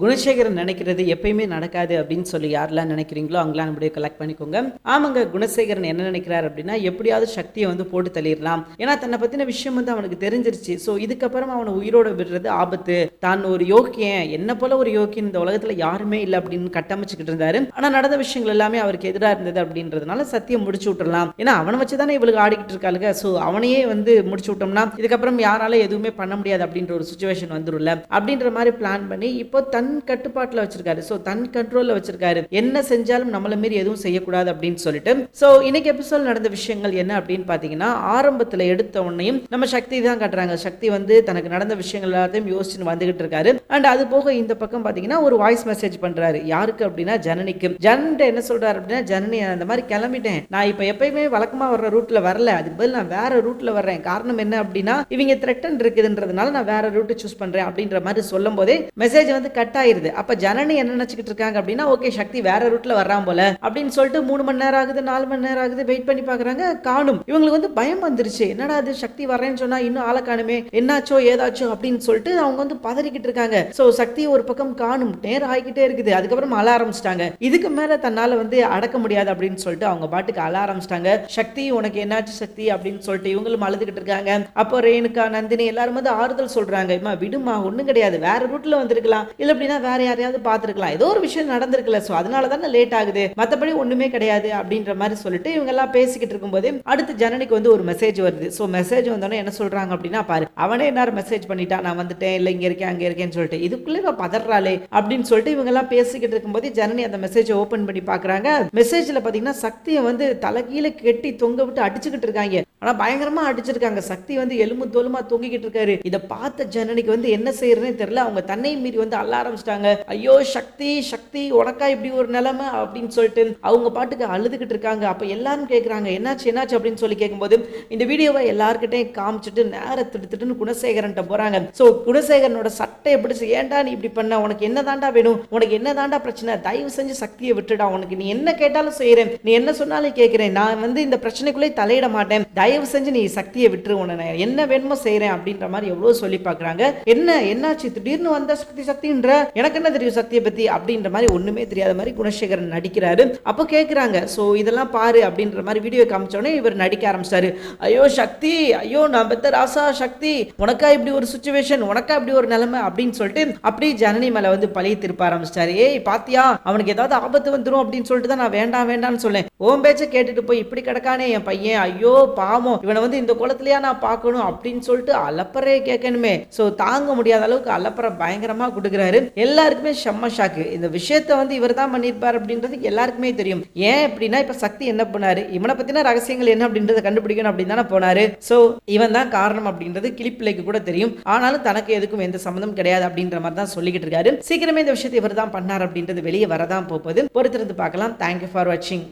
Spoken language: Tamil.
குணசேகரன் நினைக்கிறது எப்பயுமே நடக்காது அப்படின்னு சொல்லி யாரெல்லாம் நினைக்கிறீங்களோ அவங்களாம் நம்முடைய கலெக்ட் பண்ணிக்கோங்க. ஆமாங்க, குணசேகரன் என்ன நினைக்கிறார் அப்படின்னா, எப்படியாவது சக்தியை வந்து போட்டு தள்ளிடலாம். ஏன்னா தன்னை பத்தின விஷயம் வந்து அவனுக்கு தெரிஞ்சிருச்சு. ஸோ இதுக்கப்புறம் அவனை உயிரோட விடுறது ஆபத்து. தான் ஒரு யோக்கியன், என்ன போல ஒரு யோக்கியன் இந்த உலகத்துல யாருமே இல்லை அப்படின்னு கட்டமைச்சுக்கிட்டு இருந்தாரு. ஆனா நடந்த விஷயங்கள் எல்லாமே அவருக்கு எதிராக இருந்தது அப்படின்றதுனால சத்தியம் முடிச்சு விட்டுறலாம். ஏன்னா அவனை வச்சுதானே இவளுக்கு ஆடிக்கிட்டு இருக்காளுங்க. ஸோ அவனையே வந்து முடிச்சு விட்டோம்னா இதுக்கப்புறம் யாரால எதுவுமே பண்ண முடியாது அப்படின்ற ஒரு சுச்சுவேஷன் வந்துரும்ல அப்படின்ற மாதிரி பிளான் பண்ணி இப்போ தன் கட்டுப்பாட்டில் வச்சிருக்காரு. ஸோ தன் கண்ட்ரோல்ல வச்சிருக்காரு. என்ன செஞ்சாலும் நம்மள மீறி எதுவும் செய்யக்கூடாது அப்படின்னு சொல்லிட்டு. ஸோ இன்னைக்கு எபிசோட் நடந்த விஷயங்கள் என்ன அப்படின்னு பாத்தீங்கன்னா, ஆரம்பத்தில் எடுத்த உடனேயும் நம்ம சக்தி தான் காட்டுறாங்க. சக்தி வந்து தனக்கு நடந்த விஷயங்கள் எல்லாத்தையும் யோசிச்சு வந்துகிட்டு இருக்காரு. அண்ட் அது போக இந்த பக்கம் பாத்தீங்கன்னா ஒரு வாய்ஸ் மெசேஜ் பண்றாரு. யாருக்கு அப்படின்னா ஜனனிக்கு. ஜனன்ட்ட என்ன சொல்றாரு அப்படின்னா, ஜனனி அந்த மாதிரி கிளம்பிட்டேன், நான் இப்ப எப்பயுமே வழக்கமா வர்ற ரூட்ல வரல, அதுக்கு பதில் நான் வேற ரூட்ல வர்றேன். காரணம் என்ன அப்படின்னா, இவங்க த்ரெட்டன் இருக்குதுன்றதுனால நான் வேற ரூட் சூஸ் பண்றேன் அப்படின்ற மாதிரி சொல்லும் போதே மெசேஜ் வந்து கட் ஆயிருது. அப்ப ஜனனி என்ன நினைச்சிட்டு இருக்காங்க அப்படின்னா, ஓகே சக்தி வேற ரூட்ல வர்றான் போல அப்படின்னு சொல்லிட்டு 3 மணி நேரம் ஆகுது, 4 மணி நேரம் ஆகுது, வெயிட் பண்ணி பாக்குறாங்க, காணும். இவங்களுக்கு வந்து பயம் வந்துருச்சு. என்னடா அது, சக்தி வரேன்னு சொன்னா இன்னும் ஆளை காணுமே, என்னாச்சோ ஏதாச்சோ அப்படின்னு சொல்லிட்டு அவங்க வந்து பதறிக்கிட்டு இருக்காங்க. சோ சக்தி ஒரு பக்கம் காணும், நேரம் ஆகிக்கிட்டே இருக்குது. அதுக்கப்புறம் அழ ஆரம்பிச்சிட்டாங்க. இதுக்கு மேல தன்னால வந்து அடக்க முடியாது அப்படின்னு சொல்லிட்டு அவங்க பாட்டுக்கு அழ ஆரம்பிச்சிட்டாங்க. சக்தி உனக்கு என்னாச்சு சக்தி அப்படின்னு சொல்லிட்டு இவங்களும் அழுதுகிட்டு இருக்காங்க. அப்போ ரேணுகா, நந்தினி எல்லாரும் வந்து ஆறுதல் சொல்றாங்க. விடுமா, ஒண்ணும் கிடையாது, வேற ரூட்ல வந்திருக்கலாம், இல்ல அப்படின்னா வேற யாரையாவது பார்த்திருக்கலாம், ஏதோ ஒரு விஷயம் நடந்திருக்கல, சோ அதனால தானே லேட் ஆகுது, மத்தபடி ஒண்ணுமே கிடையாது அப்படின்ற மாதிரி சொல்லிட்டு இவங்க எல்லாம் பேசிக்கிட்டு இருக்கும்போது அடுத்து ஜனனிக்கு வந்து ஒரு மெசேஜ் வருது. சோ மெசேஜ் வந்தோடனே என்ன சொல்றாங்க அப்படின்னா, பாரு அவனே என்ன மெசேஜ் பண்ணிட்டான், நான் வந்துட்டேன், இல்ல இங்க இருக்கேன் அங்க இருக்கேன்னு சொல்லிட்டு, இதுக்குள்ள இவ பதறாளே அப்படின்னு சொல்லிட்டு இவங்க எல்லாம் பேசிக்கிட்டு இருக்கும்போது ஜனனி அந்த மெசேஜ் ஓபன் பண்ணி பாக்குறாங்க. மெசேஜ்ல பாத்தீங்கன்னா சக்தியை வந்து தலைகீழ கெட்டி தொங்க விட்டு அடிச்சுக்கிட்டு இருக்காங்க. ஆனா பயங்கரமா அடிச்சிருக்காங்க. சக்தி வந்து எலும்பு தோலுமா தொங்கிக்கிட்டு இருக்காரு. இதை பார்த்த ஜனனிக்கு வந்து என்ன செய்யறதுன்னு தெரியல. அவங்க தன்னை மீறி வந்து அள்ள ஆரம்பிச்சிட்டாங்க. ஐயோ சக்தி சக்தி உனக்கா இப்படி ஒரு நிலைமை அப்படின்னு சொல்லிட்டு அவங்க பாட்டுக்கு அழுதுகிட்டு இருக்காங்க. அப்ப எல்லாரும் கேட்கறாங்க, என்னாச்சு என்னாச்சு அப்படின்னு சொல்லி கேட்கும்போது இந்த வீடியோவை எல்லார்கிட்டையும் காமிச்சிட்டு நேர திட்டுன்னு குணசேகரன்ட்ட போறாங்க. சோ குணசேகரனோட சட்டையை பிடிச்சு, ஏன்டா நீ இப்படி பண்ண, உனக்கு என்ன தாண்டா வேணும், உனக்கு என்ன தாண்டா பிரச்சனை, தயவு செஞ்சு சக்தியை விட்டுடா, உனக்கு நீ என்ன கேட்டாலும் செய்யறேன், நீ என்ன சொன்னாலும் கேட்கிறேன், நான் வந்து இந்த பிரச்சனைக்குள்ளே தலையிட மாட்டேன், தயவு செஞ்சு நீ சக்தியை விட்டுரு, உன்னை என்ன வேணுமோ செய்யறேன் அப்படின்ற மாதிரி எவ்வளவு சொல்லி பாக்குறாங்க. என்னாச்சு திடீர்னு வந்த சக்தி சக்தின்ற, எனக்கு என்ன தெரியும் சக்தியை பத்தி அப்படின்ற மாதிரி ஒண்ணுமே தெரியாத மாதிரி குணசேகரன் நடிக்கிறாரு. அப்போ கேட்கிறாங்க, சோ இதெல்லாம் பாரு அப்படின்ற மாதிரி வீடியோ காமிச்சோடனே இவர் நடிக்க ஆரம்பிச்சாரு. ஐயோ சக்தி, ஐயோ நான் பெத்த ராசா சக்தி, உனக்கா இப்படி ஒரு சுச்சுவேஷன், உனக்கா இப்படி ஒரு நிலைமை அப்படின்னு சொல்லிட்டு அப்படியே ஜனனி மேல வந்து பழிய திருப்ப ஆரம்பிச்சிட்டாரு. ஏய் பாத்தியா, அவனுக்கு ஏதாவது ஆபத்து வந்துடும் அப்படின்னு சொல்லிட்டு தான் நான் வேண்டாம் வேண்டாம்னு சொல்லேன், ஓம் பேச்ச கேட்டுட்டு போய் இப்படி கிடக்கானே என் பையன், ஐயோ பாவம், இவனை வந்து இந்த குளத்திலேயா நான் பார்க்கணும் அப்படின்னு சொல்லிட்டு அலப்பறையே கேட்கணுமே. சோ தாங்க முடியாத அளவுக்கு அலப்பறை பயங்கரமா கொடுக்குறாரு. எல்லாருக்குமே செம்ம ஷாக்கு. இந்த விஷயத்தை வந்து இவர் தான் பண்ணியிருப்பார் அப்படின்றது எல்லாருக்குமே தெரியும். ஏன் அப்படின்னா இப்ப சக்தி என்ன பண்ணாரு, இவனை பத்தின ரகசியங்கள் என்ன அப்படின்றத கண்டுபிடிக்கணும் அப்படின்னு தானே போனாரு. சோ இவன் தான் காரணம் அப்படின்றது கிளிப்பிள்ளைக்கு கூட தெரியும். ஆனாலும் தனக்கு எதுக்கும் எந்த சம்மந்தம் கிடையாது அப்படின்ற மாதிரி தான் சொல்லிக்கிட்டு இருக்காரு. சீக்கிரமே இந்த விஷயத்தை இவர் தான் பண்ணார் அப்படின்றது வெளியே வரதான் போகுது. பொறுத்திருந்து பார்க்கலாம். தேங்க்யூ ஃபார் வாட்சிங்.